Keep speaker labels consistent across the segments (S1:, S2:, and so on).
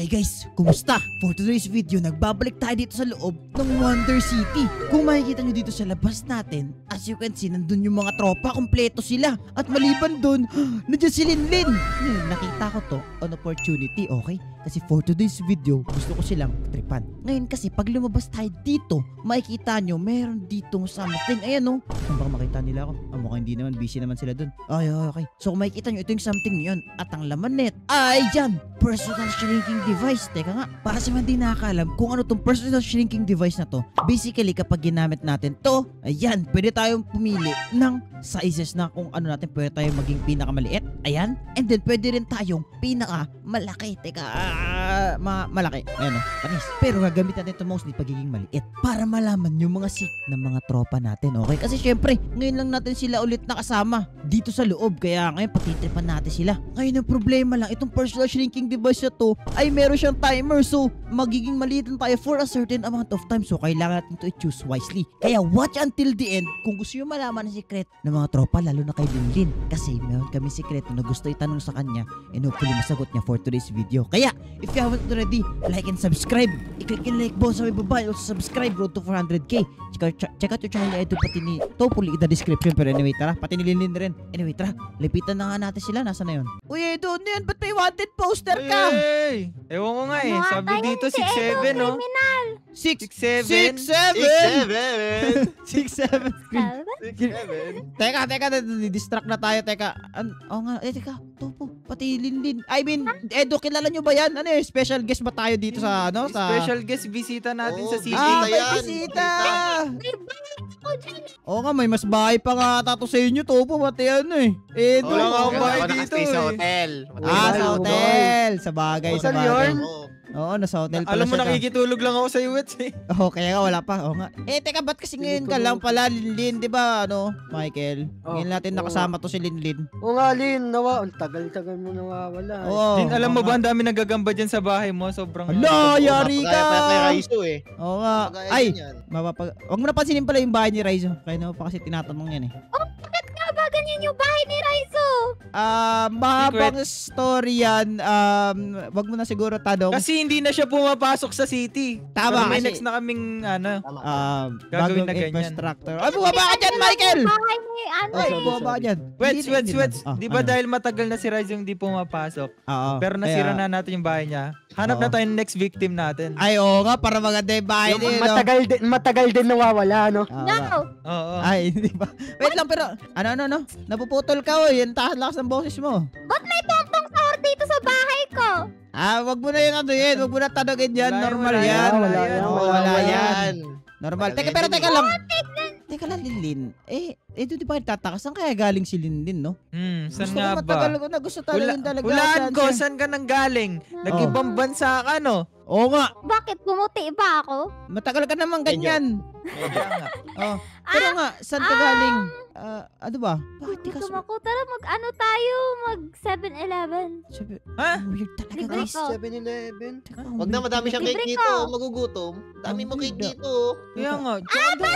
S1: Okay guys, kumusta? For today's video, nagbabalik tayo dito sa loob ng Wonder City. Kung makikita nyo dito sa labas natin, as you can see, nandun yung mga tropa, kompleto sila. At maliban dun, nandiyan si Linlin. Nakita ko to on opportunity, okay? Kasi for today's video, gusto ko silang tripan. Ngayon kasi, pag lumabas tayo dito, makikita nyo, meron ditong something. Ayan o. Kung baka makita nila ako. Mukhang hindi naman, busy naman sila dun. Ay, okay. So kung makikita nyo, ito yung something yun. At ang laman net, ay yan! Personal shrinking device. Teka nga, para sa mga di nakakalam kung ano tong personal shrinking device na to. Basically, kapag ginamit natin to, ayan, pwede tayong pumili ng sizes na kung ano natin, pwede tayong maging pinakamaliit. Ayan. And then, pwede rin tayong pinakamalaki. Teka, malaki. Ayan o, panis. Pero gagamit natin ito mostly pagiging maliit. Para malaman yung mga sick ng mga tropa natin, okay? Kasi syempre, ngayon lang natin sila ulit nakasama dito sa loob. Kaya ngayon, patitripan natin sila. Ngayon, ang problema lang, itong personal shrinking device na to, ay meron siyang timer. So, magiging maliit lang tayo for a certain amount of time. So, kailangan natin ito i-choose wisely. Kaya, watch until the end kung gusto nyo malaman ang secret ng mga tropa, lalo na kay Linlin. Kasi, meron kami secret na gusto itanong sa kanya and hopefully masagot niya for today's video. Kaya, if you haven't already, like and subscribe. I-click yung like button sa may baba. Also, subscribe. Road to 400k. Check out yung channel ito pati ni Topuli in the description. Pero anyway, tara. Pati ni Linlin rin. Anyway, tara. Lipitan na nga natin sila. Nasaan na yun? Uy, doon na yun. Ba't may wanted poster ka?
S2: Hey! Ewan ko nga eh. Sabi dito 6'7", no? 6'7".
S1: 6'7". Teka. Distract na tayo. Teka. Oo nga. Teka. Topo. Pati Linlin. I mean, Edo, kilala nyo ba yan? Ano eh? Special guest ba tayo dito sa ano?
S2: Special guest bisita natin sa city.
S1: May bisita! Oo nga, may mas bahay pa nga tato sa inyo, Topo. Pati ano eh. Edo.
S2: Wala nga ang bahay dito eh.
S3: Sa hotel.
S1: Sa hotel. Sa bagay. Oo, nasa hotel pala
S2: Alam mo,
S1: siya.
S2: nakikitulog lang ako sa US eh.
S1: Oo, kaya nga wala pa. Oo nga. Teka, ba't kasi ngayon ka lang pala, Linlin, di ba, Michael? Ngayon natin nakasama to si Linlin.
S3: Oo nga, Lin. Ang tagal-tagal mo nawawala.
S1: Oo.
S2: Din, alam mo ba, ang dami nagagamba dyan sa bahay mo. Sobrang...
S1: Hala, yari ka!
S4: Kay Raizo eh.
S1: Oo nga. Ay, huwag mo napansinin pala yung bahay ni Raizo. Kaya naman pa kasi tinatanong yan eh.
S5: Bakit nga ba ganyan yung bahay ni Raizo?
S1: Mahabang story yan. Wag mo na siguro tanong.
S2: Kasi hindi na siya pumapasok sa city.
S1: Tama.
S2: Pero may
S1: kasi,
S2: next na kaming
S1: bagong
S2: gagawin na ganyan.
S1: infrastructure. Ay, bumaba ka dyan, Michael!
S5: Bahay ni
S1: Ay, bumaba ka dyan.
S2: Wets. Di ba dahil matagal na si Rise yung di pumapasok?
S1: Oo.
S2: Pero nasira na natin yung bahay niya. Hanap na tayo ng next victim natin.
S1: Ay, oo nga, para maganda yung bahay din.
S3: Matagal din nawawala, no?
S5: No!
S2: Oo.
S1: Ay, hindi ba? Wait lang, pero, ano? Napuputol ka, Yan lakas ng boses mo.
S5: Ba't may pompong sahur dito sa bahay ko?
S1: Wag mo na yung wag mo na tanongin yan. Normal yan. Wala yan. Normal. Teka lang. Teka lang, Linlin. Ito di ba tataka? Saan kaya galing si Linlin, no?
S2: Saan nga ba?
S1: Matagal ko na gusto talaga talaga.
S2: Hulaan ko, saan ka nang galing? Nag-ibang bansa ka, no?
S1: Oo nga.
S5: Bakit? Pumuti ba ako?
S1: Matagal ka naman ganyan. Pero nga, saan ka galing? Ano ba? Bakit di ka
S5: Gusto ko, tara mag-ano tayo? Mag 7-Eleven.
S2: Ha?
S1: Weird talaga,
S5: Libre
S1: guys.
S5: ko.
S4: 7-Eleven. Wag na madami siyang cake
S5: Libre
S4: dito.
S5: ko.
S4: Magugutom. Dami mo cake
S1: Libre.
S4: dito.
S2: Kaya nga.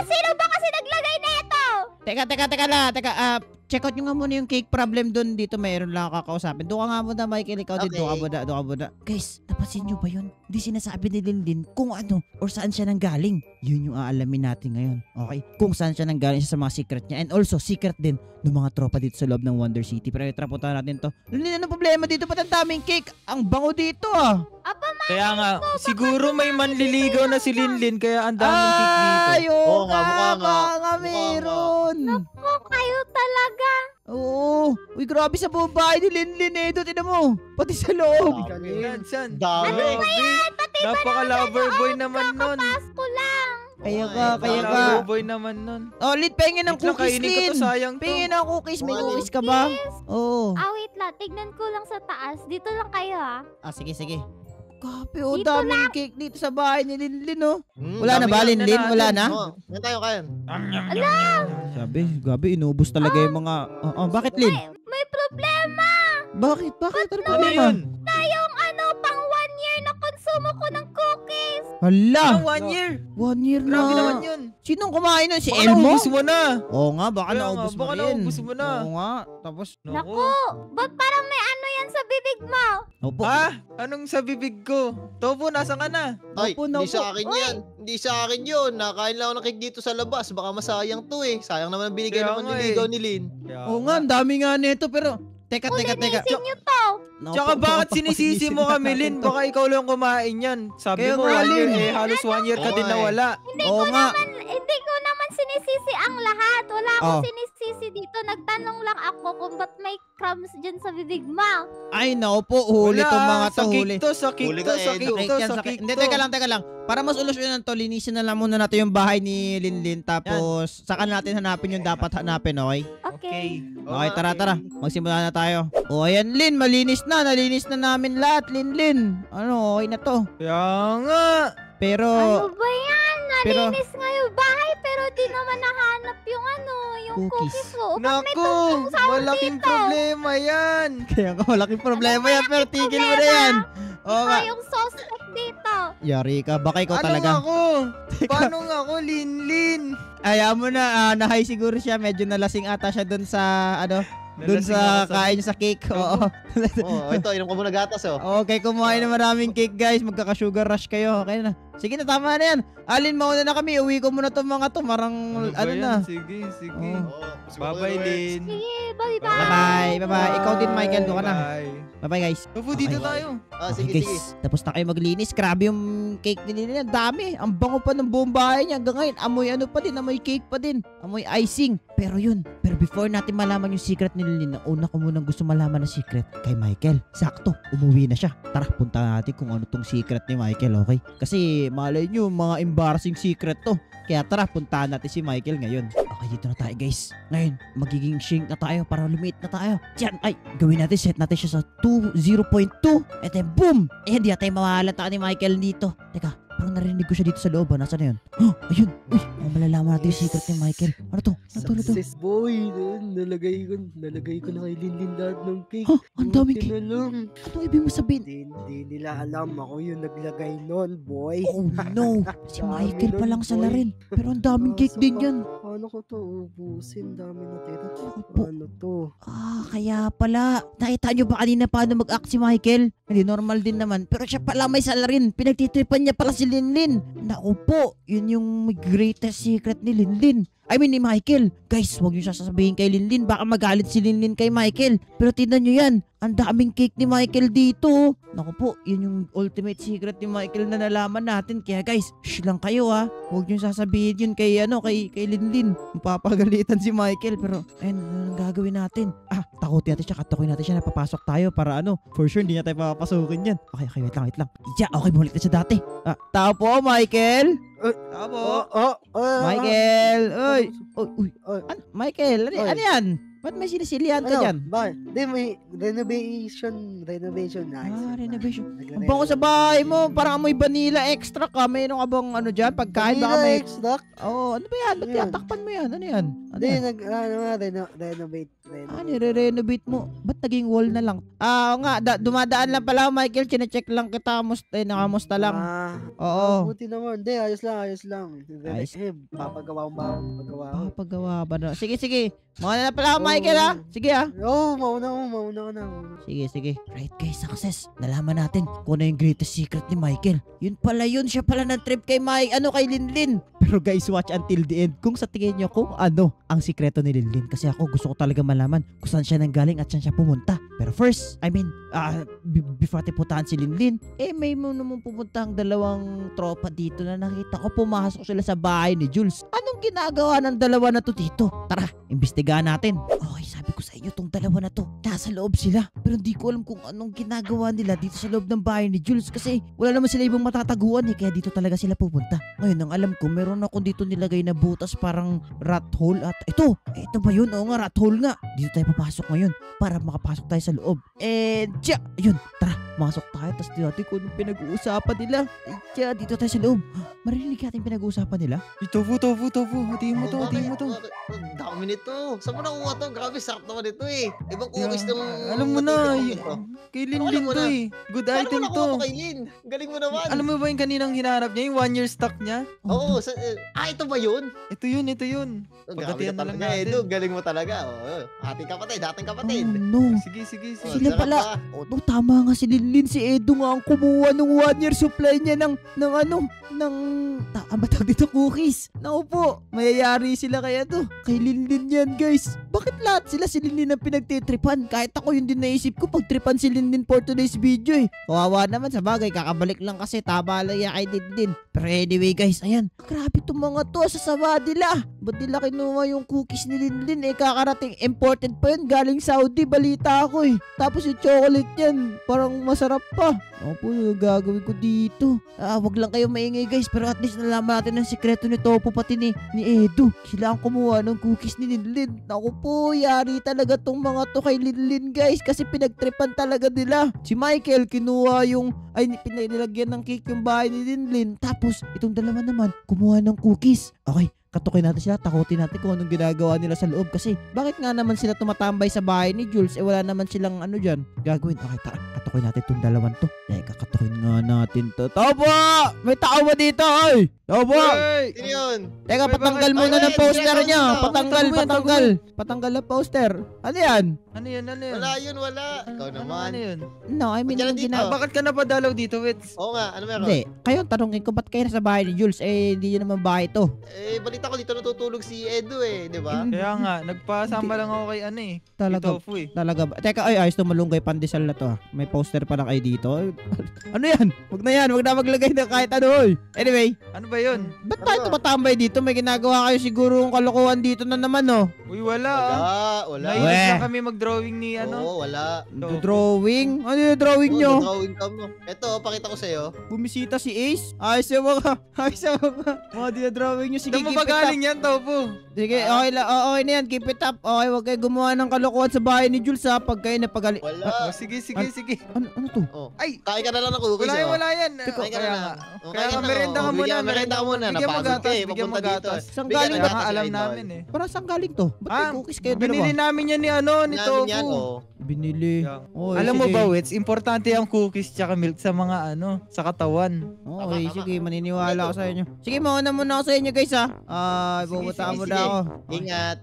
S5: Sino ba kasi naglagay na ito?
S1: Teka. Check out nyo nga muna yung cake problem dun. Dito mayroon lang ako kakausapin. Doon ka nga muna, Michael. Ikaw din.
S4: Okay.
S1: Doon ka muna. Guys, napansin nyo ba yun? Hindi sinasabi ni Linlin kung ano or saan siya nanggaling. Yun yung aalamin natin ngayon. Okay? Kung saan siya nanggaling sa mga secret niya. And also, secret din ng mga tropa dito sa loob ng Wonder City. Pero itrapunta natin to. Linlin, ano problema dito? Ba't ang daming cake? Ang bango dito
S2: Kaya nga, siguro may manliligaw na si Linlin kaya ang daming cake dito.
S1: Ay, oo
S4: nga, mukha nga.
S1: Baka meron.
S5: Kung kayo talaga.
S1: Oo. Uy, grabe sa buong bahay ni Linlin Doon, tinan mo. Pati sa loob.
S2: Saan?
S4: Dami.
S2: Napaka-lover boy naman nun.
S5: Pasko lang.
S1: Kaya ka.
S2: Lover boy naman nun.
S1: Oh, Lid, pahingin ng
S2: Wait lang,
S1: cookies,
S2: kainin ko to,
S1: Lin.
S2: sayang to.
S1: Pahingin ng cookies. May cookies ka ba? Oo.
S5: Wait lang. Tignan ko lang sa taas. Dito lang kayo,
S1: Sige. Grabe,
S5: Dito
S1: daming cake dito sa bahay ni Linlin, Wala na
S4: Dami
S1: ba,
S4: nga.
S1: Linlin? Wala na?
S4: Yan tayo kayan.
S1: Sabi, gabi, inubos talaga yung mga... bakit, Lin?
S5: May problema.
S1: Bakit? Ano
S2: Ano
S1: problema?
S2: yun?
S5: Yung pang 1 year na konsumo ko ng cookies.
S1: Hala!
S2: 1 year.
S1: 1 year na.
S2: Grabe naman yun.
S1: Sinong kumain nun? Si
S2: Baka
S1: Elmo?
S2: naubos mo na.
S1: Oo nga, baka
S2: Kaya nga,
S1: naubos mo
S2: baka
S1: rin.
S2: naubos mo na.
S1: Oo nga, tapos...
S5: Naku, ba't parang may ano yan sa bibig bibig mo.
S1: Opo.
S2: Ha? Anong sa bibig ko? Topo, nasa ka na?
S4: Ay,
S1: Opo,
S4: hindi
S1: opo.
S4: sa akin yan. Hindi sa akin yun. Nakain lang ako ng cake dito sa labas. Baka masayang to eh. Sayang naman ang binigay
S2: Kaya
S4: ng
S2: nga
S4: manliligaw ni Lin.
S1: Oo nga, ang dami nga nito pero teka.
S5: Linisin nyo to.
S2: Tsaka bakit sinisisi mo kami, Lin? Baka ikaw lang kumain yan. Sabi
S1: Kaya
S2: mo,
S1: nga,
S2: 1 year
S1: Lin.
S2: eh. Halos 1 year ka
S4: Oo
S2: din
S4: nga eh.
S2: nawala.
S1: Oo nga.
S5: Hindi ko naman sinisisi ang lahat. Wala akong
S1: Oh.
S5: sinisisi dito. Nagtanong lang ako kung ba't may crumbs dyan sa bibig mo.
S1: Ay, nako po, huli
S2: Wala,
S1: tong mga
S2: sa
S1: to,
S2: cake
S1: huli.
S2: to, sa cake
S4: Huli
S2: to,
S4: ka,
S2: sa
S4: Edo.
S2: cake
S1: Cake
S2: to,
S1: yan
S2: sa
S1: sa
S2: cake
S1: Hindi,
S2: to.
S1: teka lang. Para mas ulusyonan to, linisin na lang muna natin yung bahay ni Linlin. Tapos, saka natin hanapin yung dapat hanapin, okay?
S5: Okay.
S1: Okay, tara. Magsimula na tayo. O, ayan, Lin, malinis na. Nalinis na namin lahat, Linlin. Ano, okay na to.
S2: Kaya nga.
S1: Pero,
S5: Ano ba yan?
S1: pero-
S5: Nalinis nga yung bahay pero di naman nahanap yung yung
S1: Cookies.
S5: cookies mo. Ba't may
S2: Naku,
S5: tungtong sound
S2: malaking
S5: dito?
S2: problema yan.
S1: kaya ka malaking problema yan, pero tigil mo na yan. Oo nga.
S5: Ikaw yung suspect dito.
S1: Yari ka, baka ikaw
S2: Ano
S1: talaga.
S2: ako? Paano nga ako, Lin?
S1: Ayaw mo na, nahay siguro siya. Medyo nalasing ata siya dun sa, dun
S2: Nalasing
S1: sa
S2: ako sa-
S1: kain sa cake. Oo.
S4: Oh, ito, inom ka muna gatas oh.
S1: Okay, kumain na maraming cake, guys. Magkaka-sugar rush kayo. Okay na. Sige na, tama na yan. Alin, mauna na kami. Uwi ko muna tong mga to. Marang,
S2: ba
S1: ano
S2: yan?
S1: na.
S2: Sige.
S1: Oo.
S2: Bye-bye, Lin.
S5: Sige, bye-bye.
S1: Bye-bye. Ikaw din, Michael. Doon ka na.
S2: Bye.
S1: Bye-bye, guys.
S2: Topo, dito
S1: Okay.
S2: tayo.
S4: Ah,
S1: Okay,
S4: sige,
S1: guys.
S4: sige.
S1: Tapos na kayo maglinis. Grabe yung cake ni Lina. Dami. Ang bango pa ng buong bahay niya. Hanggang ngayon, amoy pa din. Amoy cake pa din. Amoy icing. Pero yun. Pero before natin malaman yung secret ni Lina, una ko munang gusto malaman na secret kay Michael. Sakto. Umuwi na siya. Tara, punta natin kung ano tong secret ni Michael, okay? Kasi malay nyo, mga embarrassing secret to. Kaya tara, puntahan natin si Michael ngayon. Okay, dito na tayo, guys. Ngayon, magiging shrink na tayo para lumit na tayo. Diyan, ay, gawin natin, set natin siya sa 0.2. And then, boom! Eh, hindi tayo mahalata ni Michael dito. Teka, parang narinig ko siya dito sa loob. Nasaan na yun? Oh, ayun! Uy, malalaman natin yung secret ni Michael. Ano to? Ano to?
S3: Success boy. Nalagay ko na kay Linlin lahat ng cake.
S1: Huh? Ang daming
S3: Buti
S1: cake.
S3: na lang.
S1: Anong ibig mo sabihin?
S3: Hindi nila alam ako yung naglagay nun, boy.
S1: Oh no! Si
S3: Dami
S1: Michael pa
S3: nun,
S1: lang sa
S3: boy.
S1: larin. Pero ang daming cake din yan.
S3: Paano ko to ubusin? Dami na tira.
S1: po.
S3: Ano to?
S1: Ah, kaya pala. Nakita nyo ba kanina paano mag-act si Michael? Hindi normal din naman. Pero siya pala may salarin. Pinagtitripan niya pala si Linlin. Naku po, yun yung greatest secret ni Linlin. I mean ni Michael. Guys, huwag niyo sasabihin kay Linlin. Baka magalit si Linlin kay Michael. Pero tingnan nyo yan. Ang daming cake ni Michael dito. Naku po, yun yung ultimate secret ni Michael na nalaman natin. Kaya guys, shh lang kayo ha. Huwag niyo sasabihin yun kay Linlin. Mapapagalitan si Michael. Pero ayun, ano gagawin natin? Ah, takutin natin siya. Katakuin natin siya na papasok tayo para for sure hindi na tayo papapasukin yan. Okay, wait lang. Yeah, okay, bumalik na siya dati. Ah, tao po, Michael. Tao po. Michael. Uy. Uy. Michael, ano yan? Ba't may sinisilihan ka dyan?
S3: Ba? Hindi, may renovation na.
S1: Renovation. Ang bango sa bahay mo. Parang amoy vanilla extra ka. Mayroon ka bang dyan? Pagkain baka may...
S3: Extract?
S1: Oo, ano ba yan? Ba't
S3: Ano yan?
S1: tinatakpan mo yan? Ano yan? Ano
S3: Hindi,
S1: yan?
S3: renovate.
S1: Nire-renovate mo. Ba't naging wall na lang? Dumadaan lang pala, Michael. Chine-check lang kita. Nakamusta lang. Oo.
S3: Buti naman. Hindi, ayos lang.
S1: Ayos.
S3: Papagawa ko.
S1: Papagawa ba na? Sige. Mauna na pala ako, Michael, ha? Sige, ha?
S3: Oo, mauna ka na.
S1: Sige. Right, guys, success. Nalaman natin kung ano yung greatest secret ni Michael. Yun. Siya pala nag-trip kay kay Linlin. Pero guys, watch until the end kung sa tingin nyo kung ano ang sikreto ni Linlin. Kasi ako gusto ko talaga malaman kung saan siya nanggaling at saan siya pumunta. Pero first, before natin puntahan si Linlin, may naman pumunta ang dalawang tropa dito na nakita ko pumasok sila sa bahay ni Jules. Anong ginagawa ng dalawa na to dito? Tara, imbestigahan natin. Okay, sabi ko sa inyo, tong dalawa na to, nasa loob sila. Pero hindi ko alam kung anong ginagawa nila dito sa loob ng bahay ni Jules kasi wala naman sila ibang matataguan kaya dito talaga sila pupunta. Ngayon, ang alam ko, meron ako dito nilagay na butas parang rat hole at ito ba yun? Oo nga, rat hole nga. Dito tayo papasok ngayon para makapasok tayo sa loob. And ayun, tara. Masok tayo, tapos dito kung anong pinag-uusapan nila. Ay, tiyan, dito tayo sa loob. Marinig natin pinag-uusapan nila.
S2: Tofu. Hatiin mo to.
S4: Ang dami nito. Saan mo nakuha to? Grabe, sarap naman ito eh. Ibang cookies ng...
S2: Alam mo na,
S4: ito.
S2: kay Linlin
S4: Alam mo
S2: to
S4: na.
S2: eh. Good
S4: Paano mo
S2: item
S4: nakuha
S2: to.
S4: mo kay Lin? Galing mo naman.
S2: Alam mo ba yung kaninang hinahanap niya? Yung 1 year stock niya?
S4: Oo. Ito ba yun?
S2: Ito yun.
S4: Oh,
S2: Pagkatiyan
S4: grabe
S2: na
S4: ka
S2: lang
S4: talaga,
S2: natin.
S4: Edu. Galing mo talaga. Oh, ating kapatid.
S1: Oh no.
S2: Sige.
S4: Oh,
S1: Sila
S4: sarap
S1: pala.
S4: ah.
S1: Oh, no, tama nga si Linlin. Si Edo nga ang kumuha ng 1 year supply niya ng tawag dito cookies. Naku po, mayayari sila kaya to. Kay Linlin yan guys. Bakit lahat sila si Linlin ang pinagtitripan? Kahit ako yun din naisip ko pagtripan si Linlin for today's video eh. Kawawa naman sa bagay, kakabalik lang kasi tama lang yan kay Linlin. Pero anyway guys, ayan. Grabe itong mga to, sasama nila. Ba't nila kinuha yung cookies ni Linlin eh? Kakarating imported pa yun, galing Saudi, balita ako eh. Tapos yung chocolate yan, parang masarap pa. Ako po, gagawin ko dito. Wag lang kayo maingay guys, pero at least nalaman natin ang sikreto ni Topo pati ni Edo. Sila ang kumuha ng cookies ni Linlin. Ako po, yari talaga tong mga to kay Linlin guys, kasi pinagtripan talaga nila. Si Michael kinuha pinilagyan ng cake yung bahay ni Linlin. Tapos, itong dalawa naman, kumuha ng cookies. Okay, katukin natin sila, takutin natin kung anong ginagawa nila sa loob. Kasi, bakit nga naman sila tumatambay sa bahay ni Jules? Wala naman silang dyan gagawin. Okay, tara, katukin natin itong dalawan to. Kakatukin nga natin to. Topo! May tao ba dito, oy? Topo!
S2: Hey!
S4: Sino yun?
S1: Teka, patanggal muna ng poster niya. Patanggal ng poster. Ano yan?
S2: Ano yun?
S4: Wala yun, wala. Ikaw naman.
S2: Ano yun?
S1: No, I mean,
S4: Ba't yan
S1: yung
S4: nandito?
S2: Bakit ka napadalaw dito, Wits?
S4: Oo nga, ano meron?
S1: Hindi. Kayo, tanongin ko, ba't kayo nasa bahay ni Jules? Hindi yun naman bahay to.
S4: Balita ko dito natutulog si Edu eh, di ba?
S2: Kaya nga, nagpasama lang ako kay
S1: Talaga.
S2: Tofu eh.
S1: Talaga ba? Teka, ayos to, malunggay pandesal na to. May poster pa na kayo dito. Ano yan? Wag na maglagay na kahit ano. Oy. Anyway,
S2: Ano ba yun?
S1: ba't tayo tumatambay dito? May ginagawa kayo siguro ng kalokohan dito na naman, no?
S2: Uy, wala.
S4: Wala.
S2: Mahilig
S1: Weh.
S2: lang kami mag-drawing ni
S4: Oo, wala.
S1: Drawing? Ano yung drawing nyo?
S4: Drawing ka mo. Ito, pakita ko sa'yo.
S1: Bumisita si Ace? Ayos yung mga dinadrawing nyo. Sige,
S2: Saan mo
S1: keep
S2: ba
S1: it up.
S2: galing yan, Tofu?
S1: Sige, okay lang. Okay na yan. Keep it up. Okay, wag kayo gumawa ng kalokohan sa bahay ni Jules ha. Pag kayo napagali...
S4: Wala.
S2: Sige.
S1: Ano to?
S4: Oh.
S2: Ay!
S4: Kain ka na lang ng cookies, oh.
S2: Wala yan.
S4: Kain ka na lang. Oh,
S2: Kaya
S4: kain
S2: nga,
S4: na,
S2: merenda
S4: oh.
S2: ka muna.
S4: Merenda ka muna.
S2: Bigyan mo
S4: Napagod
S2: gatas.
S4: ka eh.
S2: Bigyan mo
S4: Papunta dito.
S2: gatas.
S1: Saan
S4: Bigyan
S1: galing
S4: ng
S1: to?
S2: Kaya nga
S4: gatas,
S2: alam
S4: idol.
S2: namin eh.
S1: Parang saan galing to? Ba't may cookies kayo dalawa?
S2: Binili namin yan ni
S4: Namin
S2: Tofu.
S4: yan, oh.
S1: Binili.
S2: Yeah. Alam mo ba, Wits, importante ang cookies tsaka milk sa mga sa katawan.
S1: Okay,
S4: Tama.
S1: sige, maniniwala ako sa inyo. Sige, mauna muna ako sa inyo guys ha. Ibubutaan mo
S4: sige,
S1: na ako.
S4: Ingat.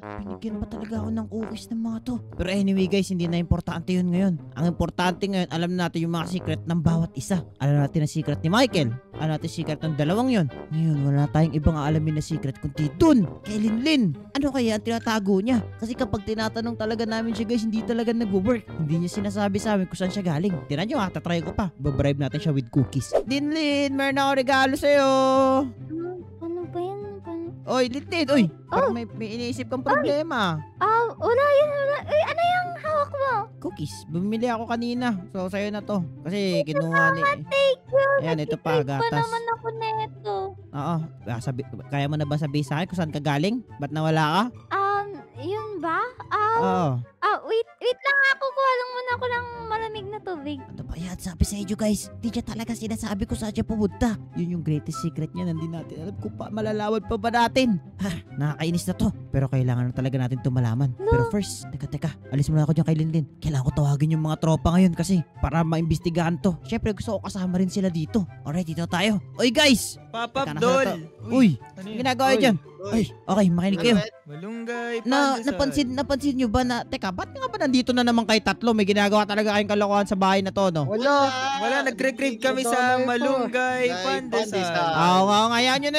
S1: Binigyan pa talaga ako ng cookies ng mga to. Pero anyway guys, hindi na importante yun ngayon. Ang importante ngayon, alam natin yung mga secret ng bawat isa. Alam natin ang secret ni Michael. Alam natin secret ng dalawang yon. Ngayon, wala tayong ibang aalamin na secret kundi dun, kay Linlin. Ano kaya ang tinatago niya? Kasi kapag tinatanong talaga namin siya guys, hindi talaga nag-work. Hindi niya sinasabi sa amin kung saan siya galing. Tinan nyo ha, tatry ko pa. Babribe natin siya with cookies. Linlin, meron ako regalo sa'yo.
S5: Ano ba yan?
S1: Oy, Linlin, oy. Parang may iniisip kang problema.
S5: Wala yan. Ano yung hawak mo?
S1: Cookies. Bumili ako kanina. So, sa'yo na to. Kasi kinuha ni...
S5: Thank you.
S1: Ayan, ito pa,
S5: Nag-crave pa
S1: gatas.
S5: naman ako neto.
S1: Oo. Kaya mo na ba sabihin sa akin kung saan ka galing? Ba't nawala ka?
S5: Yun ba?
S1: Oo.
S5: Wait lang ako. Kuha lang muna ako ng malamig na tubig.
S1: Ano ba yan? Sabi sa inyo guys. Di siya talaga sinasabi ko saan siya pumunta. Yun yung greatest secret niya. Hindi natin alam kung malalaman pa ba natin. Nakakainis na to. Pero kailangan na talaga natin ito malaman. Pero first, teka. Alis muna ako dyan kay Linlin. Kailangan ko tawagin yung mga tropa ngayon kasi para maimbestigahan to. Syempre gusto ko kasama rin sila dito. Alright, dito tayo. Oy guys!
S2: Pop-up
S1: Teka,
S2: doll.
S1: Uy!
S2: Ano
S1: Ang
S2: yun?
S1: ginagawa dyan? Ay, okay, makinig kayo.
S2: Malunggay,
S1: Napansin nyo ba na, teka, ba't nga ba nandito na naman kayo tatlo? May ginagawa talaga kayong kalokohan sa bahay na to, no?
S2: Wala, nagre-crave kami sa malunggay, pandesal.
S1: Oo nga, yan yun.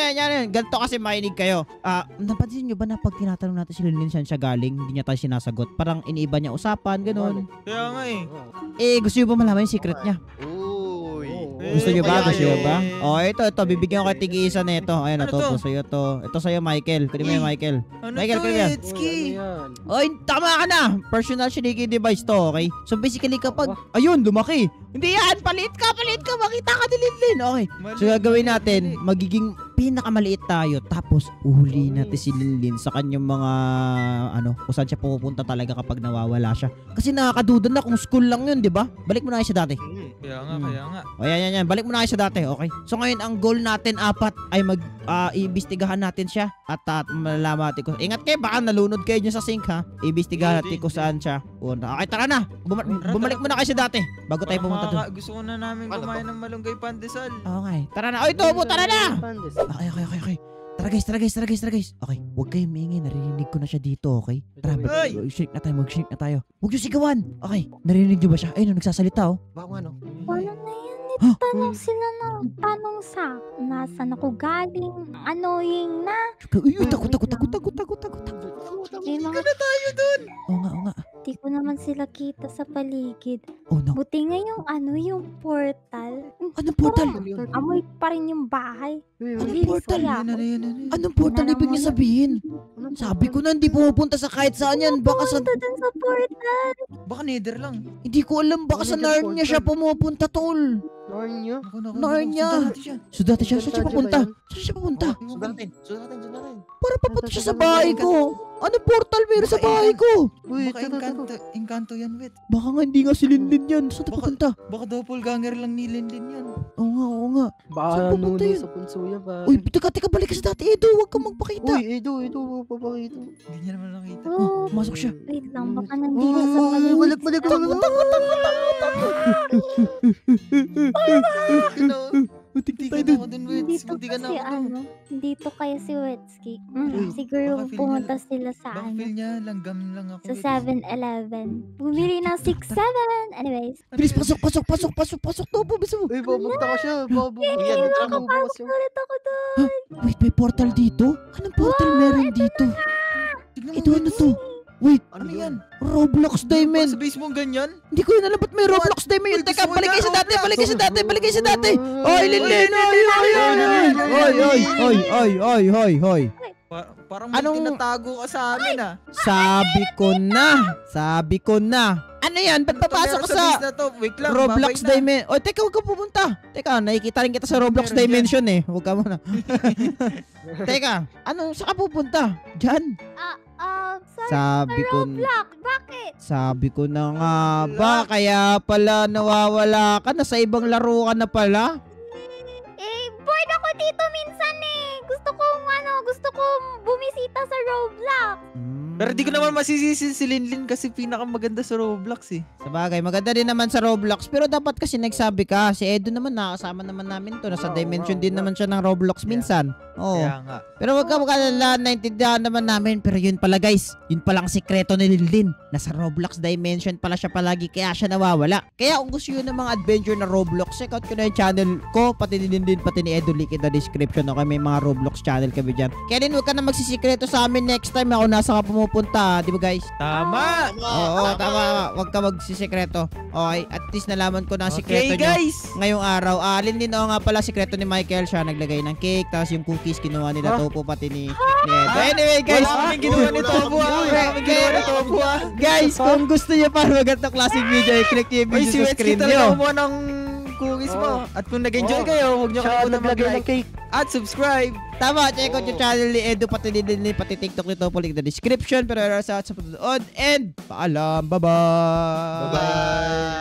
S1: Ganito kasi makinig kayo. Napansin nyo ba na pag tinatanong natin si Linlin saan siya galing, hindi niya tayo sinasagot? Parang iniiba niya usapan, ganun.
S2: Kaya nga
S1: Gusto nyo ba malaman yung secret niya? Gusto nyo ba?
S2: Gusto nyo ba?
S1: Ito. Bibigyan ko kayo tig-isa na ito. Ayan,
S2: Ano
S1: ito.
S2: to?
S1: Sa'yo to. Ito sa'yo, Michael. Kunin mo yan, Michael.
S2: Ano
S1: Michael,
S2: to,
S1: kunin mo yan.
S2: Itski?
S1: Oy, tama ka na! Personal shaking device to, okay? So basically kapag... Ayun, lumaki! Hindi yan, palit ka, makita ka ni Linlin. Okay,
S2: Mali,
S1: so gagawin
S2: mali,
S1: natin,
S2: mali.
S1: magiging pinakamaliit tayo, tapos uhulihin natin si Linlin sa kanyang mga, kung saan siya pupunta talaga kapag nawawala siya. Kasi nakakaduda na kung school lang yun, di ba? Balik mo na kayo sa dati.
S2: Kaya nga,
S1: Hmm.
S2: kaya nga.
S1: O yan. Balik mo na kayo sa dati, okay? So ngayon, ang goal natin, 4, ay iimbestigahan natin siya at malalaman natin kung... Ingat kayo, baka nalunod kayo dyan sa sink, ha? Iimbestigahan natin kung saan siya. Okay, tara na. Bumalik mo na kayo sa dati bago tayo pumunta doon.
S2: Gusto ko na namin
S4: Ano
S2: kumain ng malunggay pandesal.
S1: Okay, tara na. Oy, Tobo, tara na!
S3: Pandes.
S1: Okay. Tara guys. Okay, huwag kayong maingay. Narinig ko na siya dito, okay? Tara,
S2: Ay!
S1: mag-shake na tayo. Huwag yung sigawan. Okay, narinig niyo ba siya? Ayun, nagsasalita, oh.
S4: Baka ano?
S5: Paano na yan?
S1: Huh?
S5: Tanong sila ng tanong sa nasaan ako galing. Annoying na.
S1: Uy, takot.
S5: May mga
S1: Oo nga.
S5: di ko naman sila kita sa paligid.
S1: Oh, no.
S5: Buti nga yung portal.
S1: Anong portal?
S5: Amoy pa rin yung bahay.
S1: Anong
S5: Bilis
S1: portal?
S5: kaya ako.
S1: Anong portal ibig niya sabihin? Sabi ko na hindi pumupunta sa kahit saan yan. Baka sa...
S5: Punta dun sa portal.
S2: Baka nether lang.
S1: Hindi ko alam. Baka sa Narnia siya pumupunta, tol.
S3: Narnia?
S1: Narnia. So dati siya. Saan siya papunta? Saan siya papunta?
S4: Sudatin.
S1: Para papunta siya sa bahay ko. Anong portal meron sa bahay ko?
S3: Uy,
S2: Baka engkanto yan, wait.
S1: Baka nga hindi nga si Linlin yan. Saan siya papunta?
S2: Baka doppelganger lang ni Linlin yan.
S1: Oo nga.
S3: Baka
S1: Saan pupunta
S3: nuno
S1: yun?
S3: sa punso yan, pare.
S1: Uy, teka, balik ka sa dati, Edo. Huwag kang magpakita.
S3: Uy, Edo, papakita.
S2: Hindi niya naman nakita.
S5: Oh,
S1: Masok siya.
S5: wait lang. Baka nandito sa paligid.
S3: Balik.
S1: Matik
S2: Hindi
S1: tayo
S2: ka na
S1: dun.
S2: ako dun, wait.
S5: Dito
S2: Hindi ka na
S5: kasi
S2: ako dun.
S5: dito kaya si Wetsky.
S2: Uy,
S5: Siguro
S2: baka feel
S5: pumunta
S2: niya-
S5: sila sa
S2: Baka feel niya, langgam lang ako.
S5: sa
S2: wait.
S5: 7-Eleven. Bumili ng 6-7. Anyways.
S1: Bilis, pasok. Topo, bisa mo.
S3: Uy, pumunta ka siya.
S4: Yan, dito lang.
S5: Makapasok ulit ako doon.
S1: Wait, may portal dito? Anong portal meron dito?
S2: Tignan mo,
S1: Ito, ano
S2: wait.
S1: to? Wait,
S2: Ano yan?
S1: Roblox Diamond.
S2: Sa base mo ganyan?
S1: Hindi ko yun alam ba't may Roblox Diamond yun.
S2: Uy,
S1: Teka,
S2: gusto mo
S1: balik kayo
S2: na,
S1: sa dati,
S2: Roblox.
S1: balik kayo sa dati. Oy, Linlin! Oy!
S2: Parang
S1: Anong-
S2: may tinatago ka sa amin ah.
S1: Sabi ko na. Ano yan? Ba't papasok ka
S2: Meron
S1: sa
S2: base na to? Wait lang,
S1: Roblox
S2: babay na.
S1: Dimension? Oy, teka, huwag ka pumunta. Teka, nakikita rin kita sa Roblox
S2: Meron
S1: Dimension eh. Huwag ka muna. Teka, saan ka pupunta? Diyan.
S5: Sa
S1: Sabi ko,
S5: Roblox. Bakit?
S1: sabi ko na nga ba, kaya pala nawawala ka na sa ibang laro ka na pala?
S5: Bored ako dito minsan eh. Gusto kong bumisita sa Roblox.
S2: Pero di ko naman masisisi si Linlin kasi pinakamaganda sa Roblox eh.
S1: Sabagay, maganda din naman sa Roblox. Pero dapat kasi nagsabi ka. Si Edo naman, nakasama naman namin to. Nasa Dimension din naman siya ng Roblox minsan. Oo.
S2: Kaya nga.
S1: Pero wag ka magkalala, naintindihan naman namin. Pero yun pala guys, yun palang sikreto ni Linlin. Nasa Roblox Dimension pala siya palagi, kaya siya nawawala. Kaya kung gusto yun ng mga adventure na Roblox, check out ko na yung channel ko, pati ni Linlin, pati ni Edo, link in the description. Okay, may mga Roblox channel kami dyan. Kaya din, wag ka na magsisikreto sa amin next time. Ako nasa ka pumupunta, di ba guys?
S2: Tama!
S1: Oo, tama. Wag ka magsisikreto. Okay, at least nalaman ko na ang sikreto
S2: Okay
S1: nyo
S2: guys!
S1: ngayong araw. Linlin, nga pala, sikreto ni Michael. Siya naglagay ng cake, tapos yung cookies kinuha nila Topo, pati ni Edo. Anyway guys,
S2: Wala kaming ginawa ni Tobo ah! Wala kaming ginawa ni Tobo ah!
S1: guys, kung gusto niyo para magandang klaseng video, i-click niyo yung
S2: Uy,
S1: video
S2: si
S1: sa
S2: Wetsky
S1: screen
S2: talaga
S1: niyo.
S2: kumuha ng cookies mo. At kung nag-enjoy kayo, huwag niyo
S3: Siya
S2: kalimutan
S3: naglagay ng
S2: mag-like
S3: cake.
S2: at subscribe.
S1: Tama, check out yung channel ni Edo, pati ni Linlin, pati TikTok ni Topo, link in the description. Pero sa panonood, and paalam, bye-bye!
S4: Bye-bye.